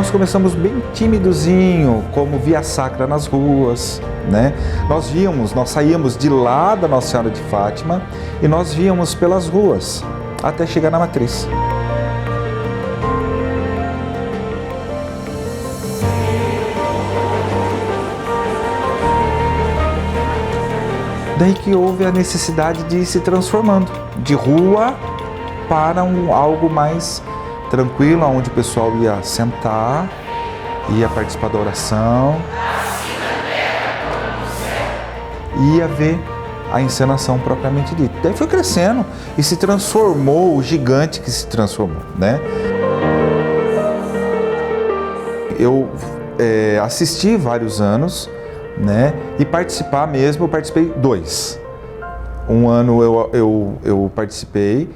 nós começamos bem timidozinho, como via sacra nas ruas, né? Nós saíamos de lá da Nossa Senhora de Fátima e nós víamos pelas ruas até chegar na matriz. Daí que houve a necessidade de ir se transformando, de rua para algo mais tranquilo, onde o pessoal ia sentar, ia participar da oração, ia ver a encenação propriamente dita. Daí foi crescendo e se transformou o gigante que se transformou, né? Eu assisti vários anos, né? E participar mesmo, eu participei 2. Um ano eu participei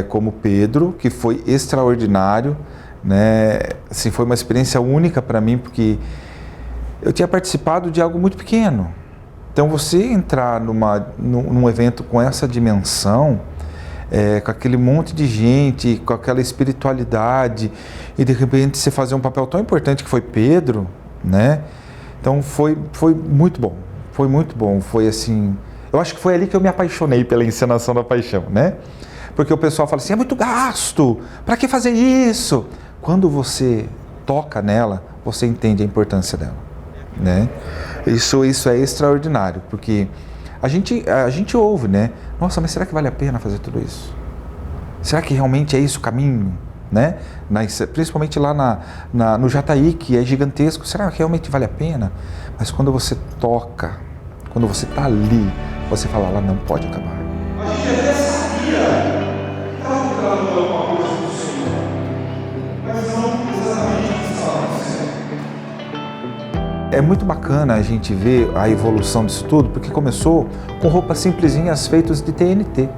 como Pedro, que foi extraordinário, né? Assim, foi uma experiência única para mim, porque eu tinha participado de algo muito pequeno. Então você entrar num evento com essa dimensão, com aquele monte de gente, com aquela espiritualidade, e de repente você fazer um papel tão importante que foi Pedro, né? Então foi muito bom, foi assim, eu acho que foi ali que eu me apaixonei pela encenação da paixão, né? Porque o pessoal fala assim, é muito gasto, para que fazer isso? Quando você toca nela, você entende a importância dela, né? Isso é extraordinário, porque a gente ouve, né? Nossa, mas será que vale a pena fazer tudo isso? Será que realmente é isso o caminho? Né? Principalmente lá no Jataí, que é gigantesco, será que realmente vale a pena? Mas quando você toca, quando você está ali, você fala, lá não pode acabar. A gente até sabia que estava entrando alguma coisa do Senhor, mas não exatamente o que estava acontecendo. É muito bacana a gente ver a evolução disso tudo, porque começou com roupas simplesinhas feitas de TNT.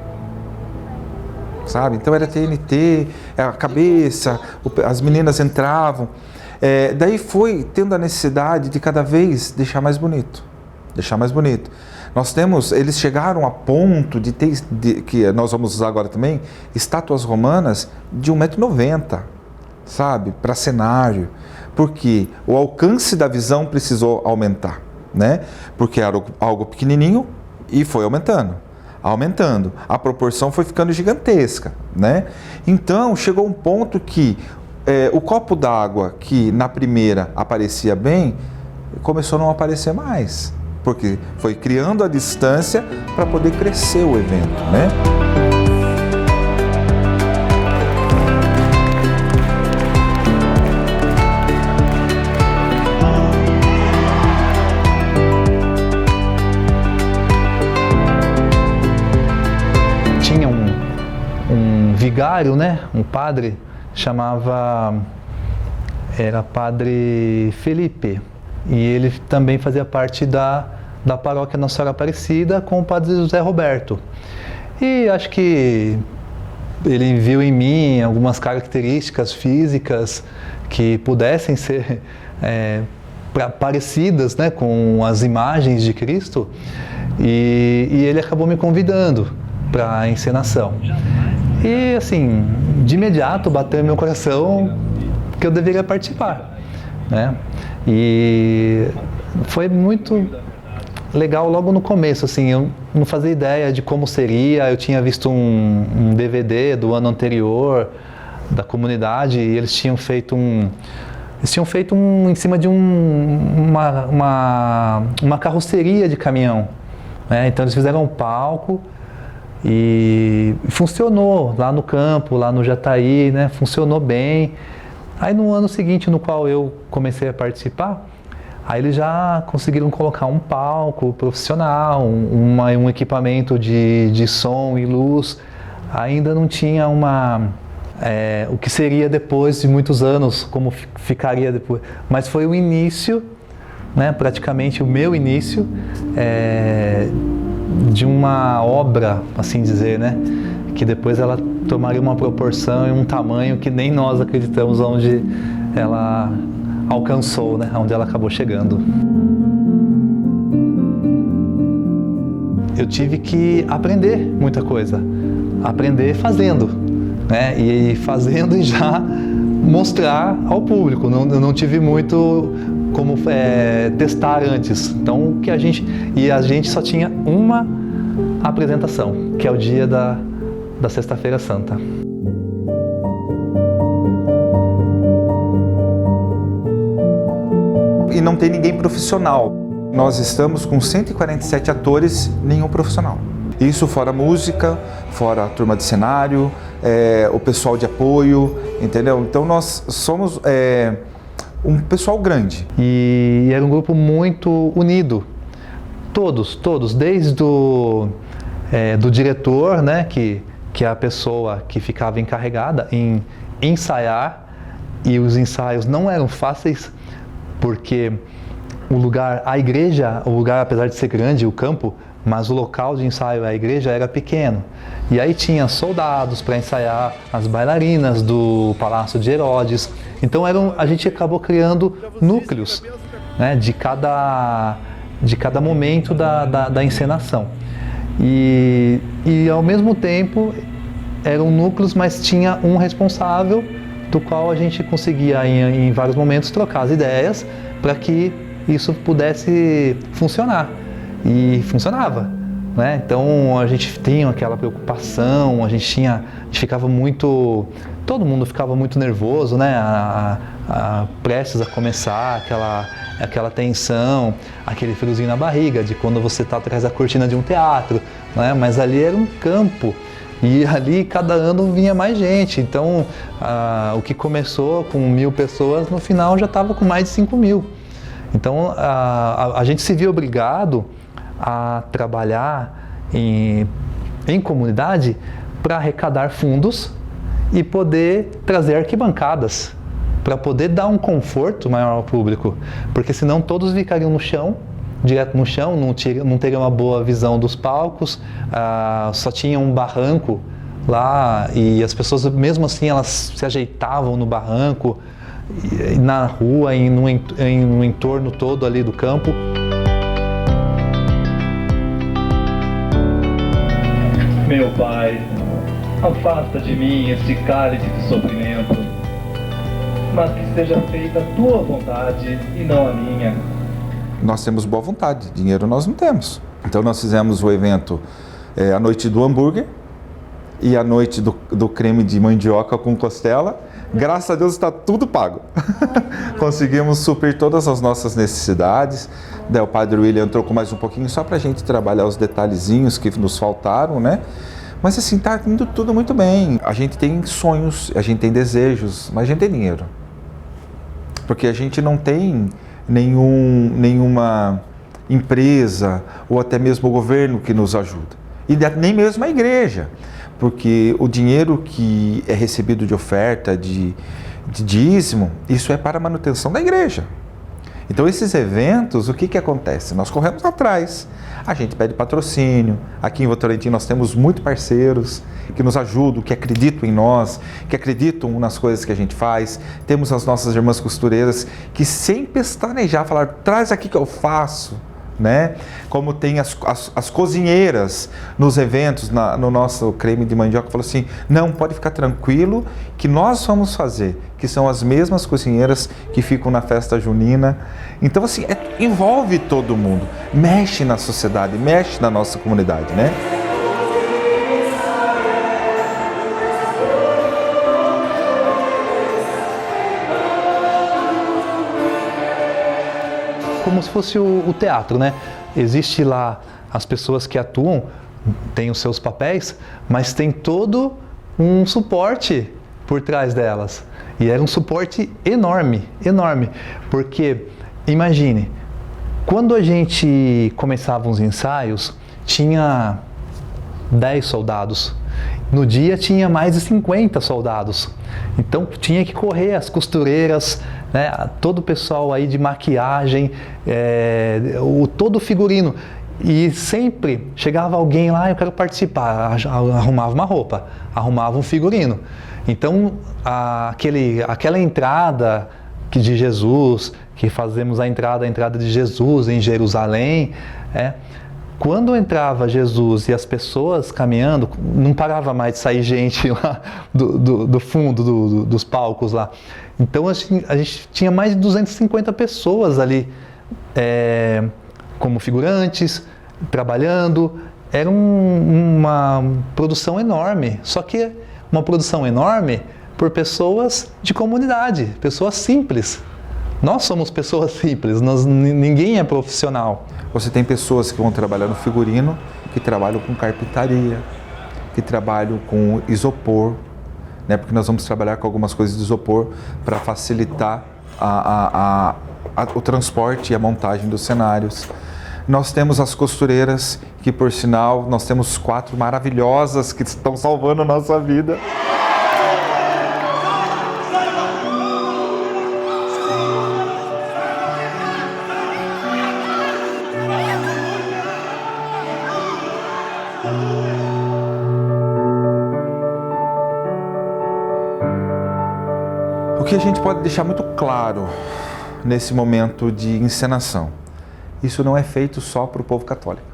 Sabe? Então era TNT, a cabeça, as meninas entravam. Daí foi tendo a necessidade de cada vez deixar mais bonito. Eles chegaram a ponto de ter, que nós vamos usar agora também, estátuas romanas de 1,90 m, sabe? Para cenário. Porque o alcance da visão precisou aumentar, né? Porque era algo pequenininho e foi aumentando, a proporção foi ficando gigantesca, né? Então chegou um ponto que o copo d'água que na primeira aparecia bem, começou a não aparecer mais, porque foi criando a distância para poder crescer o evento, né? Vigário, né? Um padre, era Padre Felipe, e ele também fazia parte da paróquia Nossa Senhora Aparecida com o Padre José Roberto. E acho que ele viu em mim algumas características físicas que pudessem ser parecidas, né, com as imagens de Cristo, e ele acabou me convidando para a encenação. E assim, de imediato bateu no meu coração que eu deveria participar, né? E foi muito legal logo no começo, assim, eu não fazia ideia de como seria. Eu tinha visto um DVD do ano anterior da comunidade e eles tinham feito em cima de uma carroceria de caminhão, né? Então eles fizeram um palco e funcionou lá no campo, lá no Jataí, né? Funcionou bem. Aí no ano seguinte, no qual eu comecei a participar, aí eles já conseguiram colocar um palco profissional, um equipamento de som e luz. Ainda não tinha o que seria depois de muitos anos, como ficaria depois. Mas foi o início, né? Praticamente o meu início, de uma obra, assim dizer, né? Que depois ela tomaria uma proporção e um tamanho que nem nós acreditamos onde ela alcançou, né? Onde ela acabou chegando. Eu tive que aprender muita coisa, aprender fazendo, né? E fazendo e já mostrar ao público. Eu não tive muito como testar antes. Então a gente só tinha uma apresentação, que é o dia da Sexta-feira Santa. E não tem ninguém profissional. Nós estamos com 147 atores, nenhum profissional. Isso fora música, fora a turma de cenário, o pessoal de apoio, entendeu? Então nós somos um pessoal grande. E era um grupo muito unido. Todos, desde do diretor, né, que é a pessoa que ficava encarregada em ensaiar, e os ensaios não eram fáceis, porque o lugar, apesar de ser grande, o campo, mas o local de ensaio, a igreja, era pequeno. E aí tinha soldados para ensaiar, as bailarinas do Palácio de Herodes. Então a gente acabou criando núcleos, né, de cada momento da encenação. E ao mesmo tempo eram núcleos, mas tinha um responsável, do qual a gente conseguia em vários momentos trocar as ideias para que isso pudesse funcionar. E funcionava, né? Então a gente tinha aquela preocupação, a gente ficava muito, todo mundo ficava muito nervoso, né? Prestes a começar, aquela tensão, aquele friozinho na barriga de quando você está atrás da cortina de um teatro, né? Mas ali era um campo. E ali, cada ano, vinha mais gente. Então, o que começou com 1.000 pessoas, no final já estava com mais de 5.000. Então, a gente se viu obrigado a trabalhar em comunidade para arrecadar fundos e poder trazer arquibancadas, para poder dar um conforto maior ao público. Porque senão todos ficariam no chão, direto no chão, não teria uma boa visão dos palcos, só tinha um barranco lá e as pessoas, mesmo assim, elas se ajeitavam no barranco, na rua, no entorno todo ali do campo. Meu Pai, afasta de mim este cálice de sofrimento, mas que seja feita a Tua vontade e não a minha. Nós temos boa vontade, dinheiro nós não temos. Então nós fizemos o evento a noite do hambúrguer e a noite do creme de mandioca com costela. Graças a Deus está tudo pago. Conseguimos suprir todas as nossas necessidades. Daí o Padre William entrou com mais um pouquinho só para a gente trabalhar os detalhezinhos que nos faltaram, né? Mas assim, está indo tudo muito bem. A gente tem sonhos, a gente tem desejos, mas a gente tem dinheiro. Porque a gente não tem nenhuma empresa ou até mesmo o governo que nos ajuda. E nem mesmo a igreja, porque o dinheiro que é recebido de oferta, de dízimo, isso é para a manutenção da igreja. Então esses eventos, o que acontece? Nós corremos atrás, a gente pede patrocínio. Aqui em Votorantim nós temos muitos parceiros que nos ajudam, que acreditam em nós, que acreditam nas coisas que a gente faz. Temos as nossas irmãs costureiras que sem pestanejar falar, traz aqui que eu faço, né? Como tem as cozinheiras nos eventos, no nosso creme de mandioca, falou assim, não, pode ficar tranquilo que nós vamos fazer, que são as mesmas cozinheiras que ficam na festa junina. Então assim, envolve todo mundo, mexe na sociedade, mexe na nossa comunidade, né? Como se fosse o teatro, né? Existe lá as pessoas que atuam, têm os seus papéis, mas tem todo um suporte por trás delas. E era um suporte enorme, enorme. Porque, imagine, quando a gente começava os ensaios, tinha 10 soldados. No dia tinha mais de 50 soldados. Então tinha que correr as costureiras, né, todo o pessoal aí de maquiagem, todo o figurino. E sempre chegava alguém lá, eu quero participar, arrumava uma roupa, arrumava um figurino. Então aquela entrada de Jesus, que fazemos a entrada de Jesus em Jerusalém, quando entrava Jesus e as pessoas caminhando, não parava mais de sair gente lá do fundo dos palcos lá. Então a gente tinha mais de 250 pessoas ali como figurantes, trabalhando. Era uma produção enorme, só que uma produção enorme por pessoas de comunidade, pessoas simples. Nós somos pessoas simples, ninguém é profissional. Você tem pessoas que vão trabalhar no figurino, que trabalham com carpintaria, que trabalham com isopor, né? Porque nós vamos trabalhar com algumas coisas de isopor para facilitar o transporte e a montagem dos cenários. Nós temos as costureiras, que por sinal, nós temos 4 maravilhosas que estão salvando a nossa vida. O que a gente pode deixar muito claro nesse momento de encenação, isso não é feito só para o povo católico,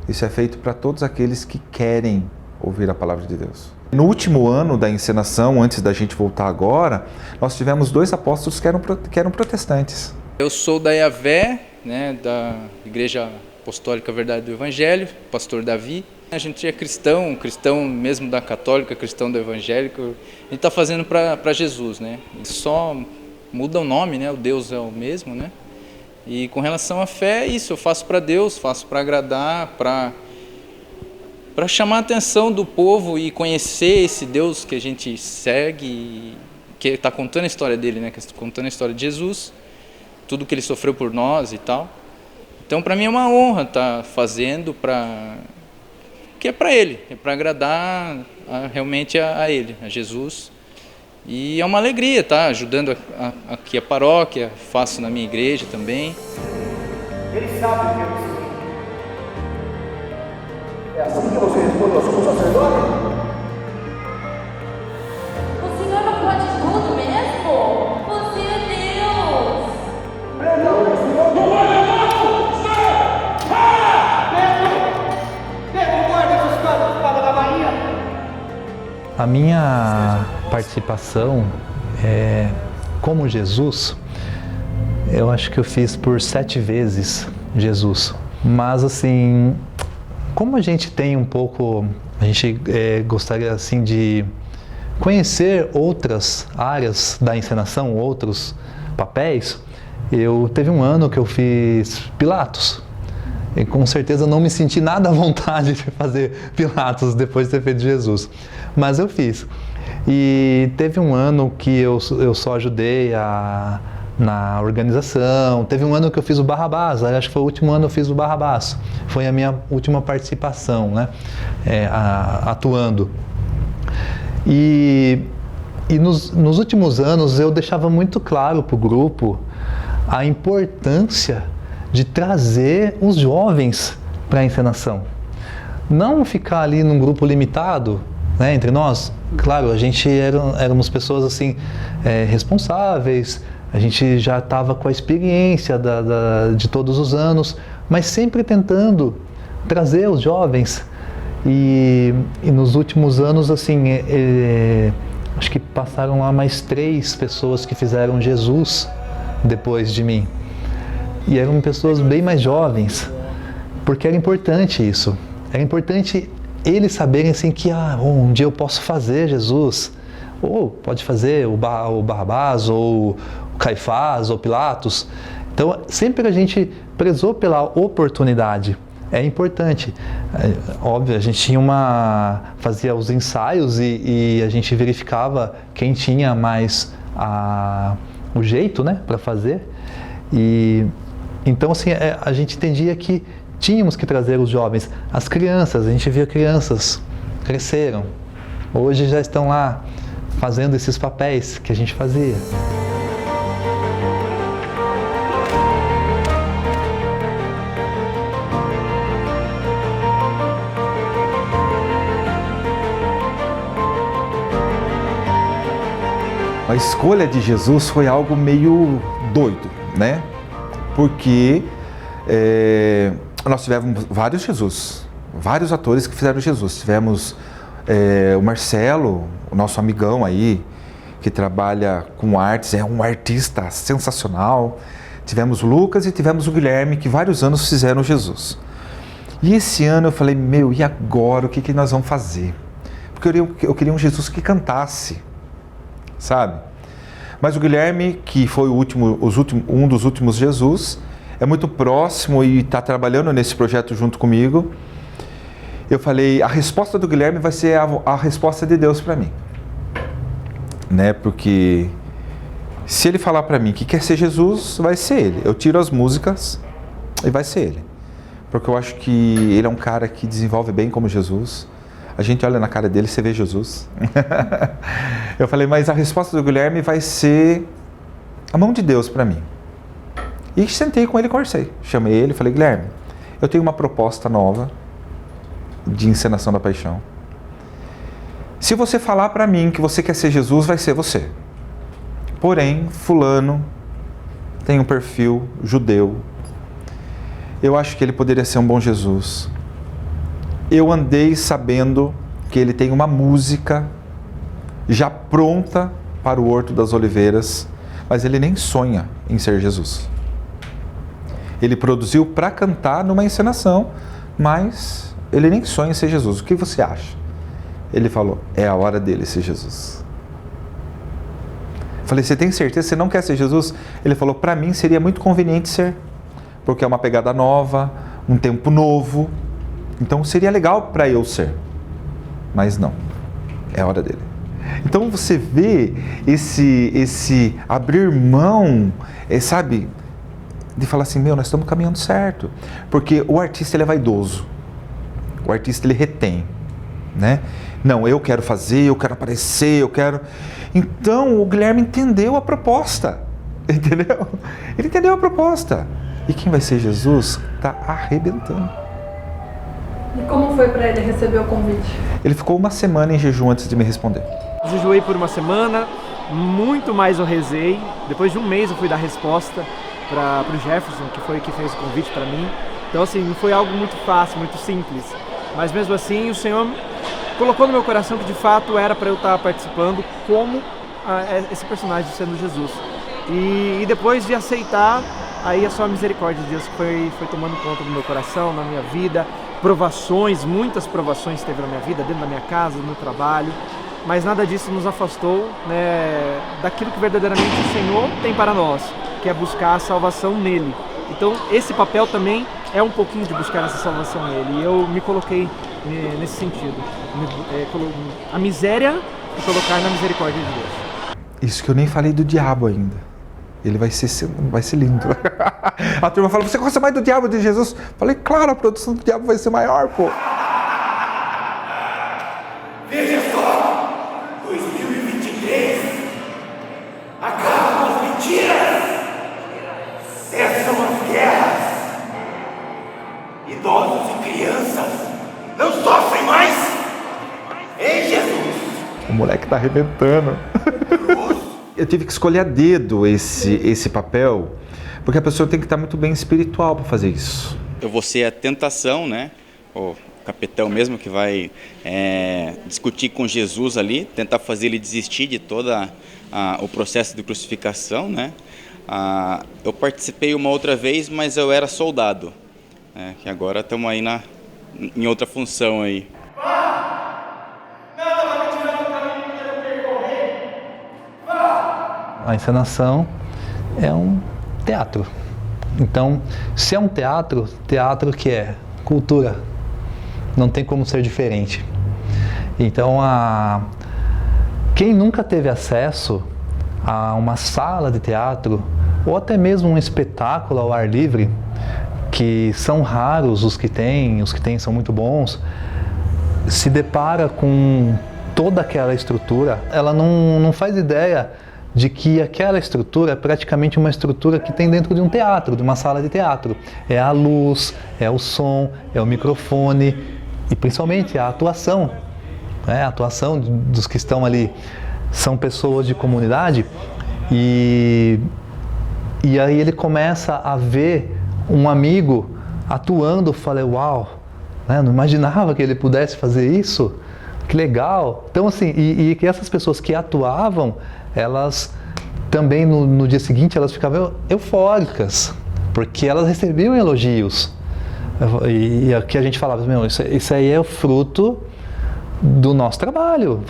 isso é feito para todos aqueles que querem ouvir a palavra de Deus. No último ano da encenação, antes da gente voltar agora, nós tivemos 2 apóstolos que eram protestantes. Eu sou da IAVE, né, da Igreja Apostólica Verdade do Evangelho, pastor Davi. A gente é cristão mesmo da católica, cristão do evangélico. A gente está fazendo para Jesus, né? Só muda o nome, né? O Deus é o mesmo, né? E com relação à fé, é isso. Eu faço para Deus, faço para agradar, para chamar a atenção do povo e conhecer esse Deus que a gente segue, que está contando a história dele, né? Que está contando a história de Jesus, tudo que ele sofreu por nós e tal. Então, para mim é uma honra estar fazendo que é para Ele, é para agradar realmente a Ele, a Jesus. E é uma alegria estar ajudando aqui a paróquia, faço na minha igreja também. Ele sabe o que eu preciso. É assim que você responde ao sumo sacerdote? O Senhor não pode tudo mesmo? Você é Deus! Não, o Senhor não olha não! Pedro, guarda essas caras da Bahia! A minha participação como Jesus, eu acho que eu fiz por 7 vezes Jesus. Mas assim, como a gente tem um pouco, a gente gostaria assim de conhecer outras áreas da encenação, outros papéis, teve um ano que eu fiz Pilatos. E com certeza não me senti nada à vontade de fazer Pilatos depois de ter feito Jesus. Mas eu fiz. E teve um ano que eu só ajudei na organização. Teve um ano que eu fiz o Barrabás. Acho que foi o último ano que eu fiz o Barrabás. Foi a minha última participação, né? Atuando. E nos últimos anos eu deixava muito claro para o grupo a importância de trazer os jovens para a encenação. Não ficar ali num grupo limitado, né, entre nós. Claro, a gente éramos pessoas assim, responsáveis, a gente já estava com a experiência de todos os anos, mas sempre tentando trazer os jovens. E nos últimos anos, assim, acho que passaram lá mais 3 pessoas que fizeram Jesus depois de mim. E eram pessoas bem mais jovens, porque era importante isso. Era importante eles saberem assim que um dia eu posso fazer Jesus, ou pode fazer o Barrabás, ou o Caifás, ou Pilatos. Então sempre a gente prezou pela oportunidade. É importante. Óbvio, a gente fazia os ensaios e a gente verificava quem tinha mais o jeito, né, para fazer. Então, assim, a gente entendia que tínhamos que trazer os jovens. As crianças, a gente via crianças, cresceram. Hoje já estão lá fazendo esses papéis que a gente fazia. A escolha de Jesus foi algo meio doido, né? Porque Nós tivemos vários Jesus, vários atores que fizeram Jesus. Tivemos o Marcelo, o nosso amigão aí, que trabalha com artes, é um artista sensacional. Tivemos o Lucas e tivemos o Guilherme, que vários anos fizeram Jesus. E esse ano eu falei, e agora o que nós vamos fazer? Porque eu queria um Jesus que cantasse, sabe? Mas o Guilherme, que foi um dos últimos Jesus, é muito próximo e está trabalhando nesse projeto junto comigo. Eu falei, a resposta do Guilherme vai ser a resposta de Deus para mim. Né? Porque se ele falar para mim que quer ser Jesus, vai ser ele. Eu tiro as músicas e vai ser ele. Porque eu acho que ele é um cara que desenvolve bem como Jesus. A gente olha na cara dele e você vê Jesus. Eu falei, mas a resposta do Guilherme vai ser a mão de Deus para mim. E sentei com ele e conversei. Chamei ele e falei, Guilherme, eu tenho uma proposta nova de encenação da paixão. Se você falar para mim que você quer ser Jesus, vai ser você. Porém, fulano tem um perfil judeu. Eu acho que ele poderia ser um bom Jesus. Eu andei sabendo que ele tem uma música já pronta para o Horto das Oliveiras, mas ele nem sonha em ser Jesus. Ele produziu para cantar numa encenação, mas ele nem sonha em ser Jesus. O que você acha? Ele falou, é a hora dele ser Jesus. Falei, você tem certeza que você não quer ser Jesus? Ele falou, para mim seria muito conveniente ser, porque é uma pegada nova, um tempo novo, então seria legal para eu ser. Mas não, é a hora dele. Então você vê esse abrir mão, sabe, de falar assim, nós estamos caminhando certo. Porque o artista, ele é vaidoso. O artista, ele retém, né? Não, eu quero fazer, eu quero aparecer, eu quero... Então, o Guilherme entendeu a proposta, entendeu? Ele entendeu a proposta. E quem vai ser Jesus está arrebentando. E como foi para ele receber o convite? Ele ficou uma semana em jejum antes de me responder. Jejuei por uma semana, muito mais eu rezei. Depois de um mês eu fui dar resposta para o Jefferson, que foi que fez o convite para mim. Então assim, não foi algo muito fácil, muito simples. Mas mesmo assim, o Senhor colocou no meu coração que de fato era para eu estar participando como esse personagem sendo Jesus. E depois de aceitar, aí é só a misericórdia de Deus que foi tomando conta do meu coração, na minha vida. Provações, muitas provações teve na minha vida, dentro da minha casa, no meu trabalho. Mas nada disso nos afastou, né, daquilo que verdadeiramente o Senhor tem para nós, que é buscar a salvação nele. Então esse papel também é um pouquinho de buscar essa salvação nele. E eu me coloquei nesse sentido. A miséria e colocar na misericórdia de Deus. Isso que eu nem falei do diabo ainda. Ele vai ser lindo. A turma fala, você gosta mais do diabo de Jesus? Falei, claro, a produção do diabo vai ser maior, pô. Veja só, 2023 acabam as mentiras, cessam as guerras, idosos e crianças não sofrem mais. Ei, Jesus! O moleque tá arrebentando. Eu tive que escolher a dedo esse papel, porque a pessoa tem que estar muito bem espiritual para fazer isso. Eu vou ser a tentação, né? O capitão mesmo que vai discutir com Jesus ali, tentar fazer ele desistir de todo o processo de crucificação, né? Eu participei uma outra vez, mas eu era soldado, né? Que agora estamos aí em outra função aí. A encenação é um teatro. Então, se é um teatro, teatro que é cultura, não tem como ser diferente. Então, quem nunca teve acesso a uma sala de teatro, ou até mesmo um espetáculo ao ar livre, que são raros os que têm são muito bons, se depara com toda aquela estrutura, ela não faz ideia de que aquela estrutura é praticamente uma estrutura que tem dentro de um teatro, de uma sala de teatro. É a luz, é o som, é o microfone e principalmente a atuação. A atuação dos que estão ali são pessoas de comunidade e aí ele começa a ver um amigo atuando, falei, uau, né? Não imaginava que ele pudesse fazer isso, que legal. Então assim, e que essas pessoas que atuavam, elas também no dia seguinte elas ficavam eufóricas, porque elas recebiam elogios. E aqui a gente falava, meu, isso aí é o fruto do nosso trabalho.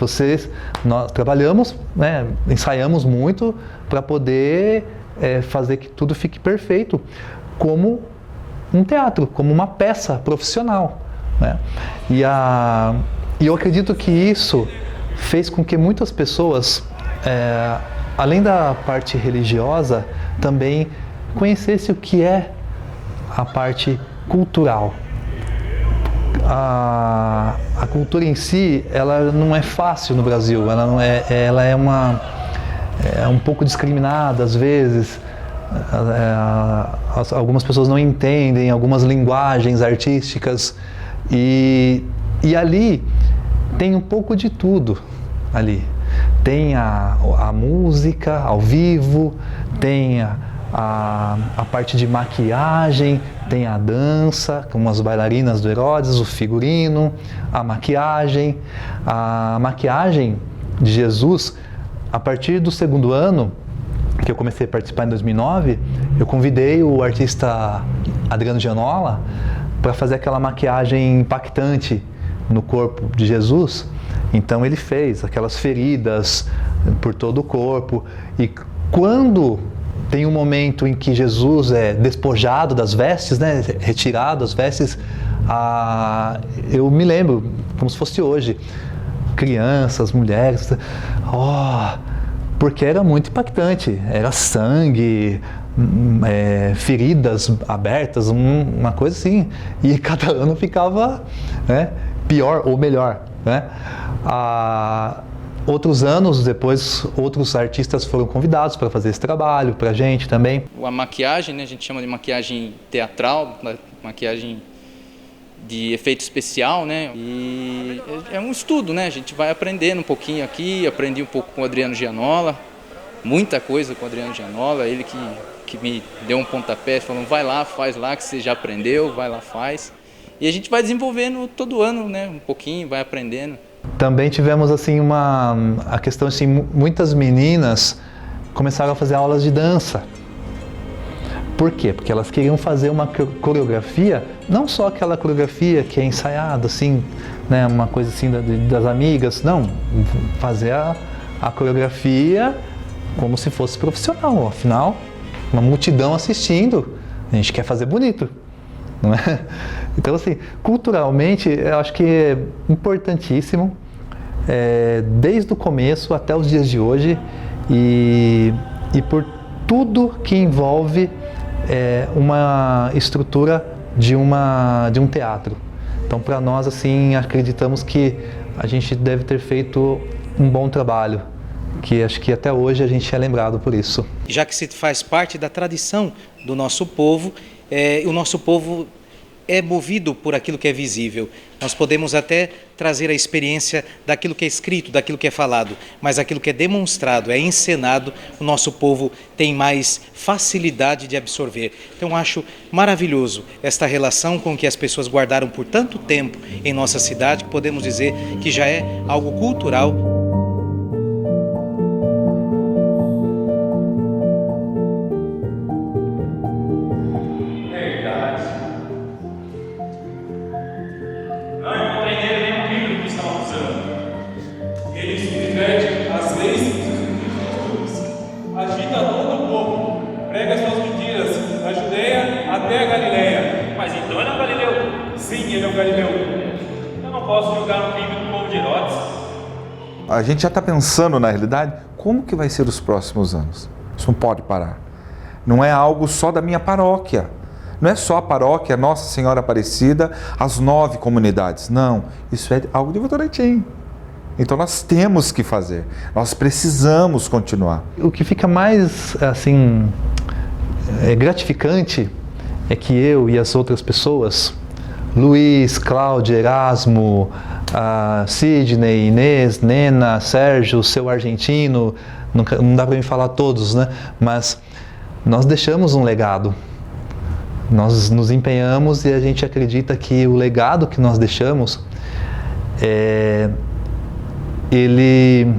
Nós trabalhamos, né, ensaiamos muito para poder fazer que tudo fique perfeito, como um teatro, como uma peça profissional, né? E eu acredito que isso fez com que muitas pessoas, além da parte religiosa, também conhecessem o que é a parte cultural. A cultura em si, ela não é fácil no Brasil, ela é um pouco discriminada às vezes. Algumas pessoas não entendem algumas linguagens artísticas e ali tem um pouco de tudo ali. Tem a música ao vivo, tem a parte de maquiagem, tem a dança, como as bailarinas do Herodes, o figurino, a maquiagem de Jesus. A partir do segundo ano, que eu comecei a participar em 2009, eu convidei o artista Adriano Gianola para fazer aquela maquiagem impactante no corpo de Jesus. Então ele fez aquelas feridas por todo o corpo, e quando tem um momento em que Jesus é despojado das vestes, né, retirado as vestes, eu me lembro como se fosse hoje, crianças, mulheres, porque era muito impactante, era sangue, feridas abertas, uma coisa assim, e cada ano ficava, né, pior ou melhor, né? Outros anos depois, outros artistas foram convidados para fazer esse trabalho para a gente também. A maquiagem, né, a gente chama de maquiagem teatral, maquiagem de efeito especial, né? E é um estudo, né? A gente vai aprendendo um pouquinho aqui, aprendi um pouco com o Adriano Gianola, muita coisa com o Adriano Gianola, ele que me deu um pontapé, falando, vai lá, faz lá, que você já aprendeu, vai lá, faz. E a gente vai desenvolvendo todo ano, né? Um pouquinho, vai aprendendo. Também tivemos assim a questão assim, muitas meninas começaram a fazer aulas de dança. Por quê? Porque elas queriam fazer uma coreografia, não só aquela coreografia que é ensaiada, assim, né, uma coisa assim das amigas, não, fazer a coreografia como se fosse profissional, afinal, uma multidão assistindo, a gente quer fazer bonito, não é? Então, assim, culturalmente, eu acho que é importantíssimo, desde o começo até os dias de hoje, e por tudo que envolve uma estrutura de um teatro. Então, para nós, assim, acreditamos que a gente deve ter feito um bom trabalho, que acho que até hoje a gente é lembrado por isso. Já que se faz parte da tradição do nosso povo, o nosso povo é movido por aquilo que é visível. Nós podemos até trazer a experiência daquilo que é escrito, daquilo que é falado, mas aquilo que é demonstrado, é encenado, o nosso povo tem mais facilidade de absorver. Então, acho maravilhoso esta relação com que as pessoas guardaram por tanto tempo em nossa cidade, que podemos dizer que já é algo cultural. A gente já está pensando, na realidade, como que vai ser os próximos anos. Isso não pode parar. Não é algo só da minha paróquia. Não é só a paróquia Nossa Senhora Aparecida, as 9 comunidades. Não, isso é algo de Votorantim. Então nós temos que fazer, nós precisamos continuar. O que fica mais, assim, gratificante é que eu e as outras pessoas, Luiz, Cláudio, Erasmo, Sidney, Inês, Nena, Sérgio, seu argentino, não dá para me falar todos, né? Mas nós deixamos um legado. Nós nos empenhamos e a gente acredita que o legado que nós deixamos, ele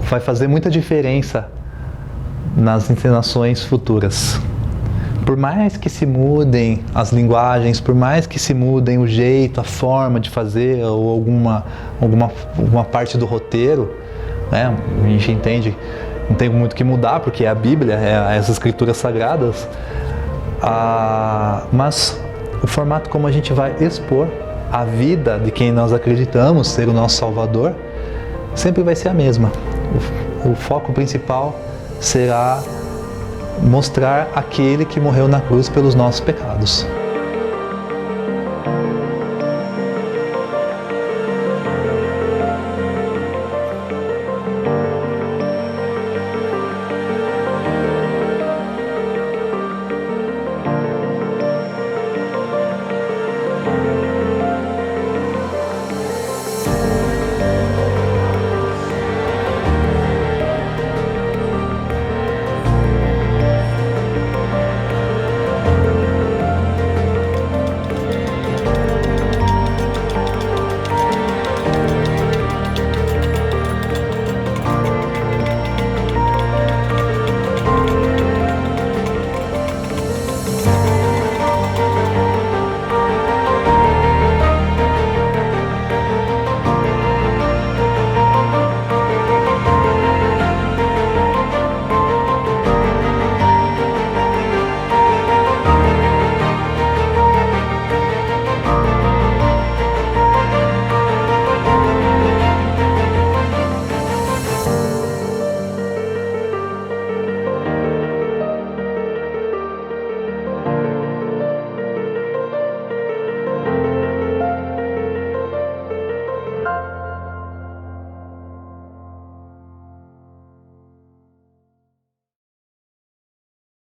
vai fazer muita diferença nas encenações futuras. Por mais que se mudem as linguagens, por mais que se mudem o jeito, a forma de fazer ou alguma parte do roteiro, né? A gente entende, não tem muito o que mudar porque é a Bíblia, as escrituras sagradas, mas o formato como a gente vai expor a vida de quem nós acreditamos ser o nosso Salvador sempre vai ser a mesma. O foco principal será mostrar aquele que morreu na cruz pelos nossos pecados.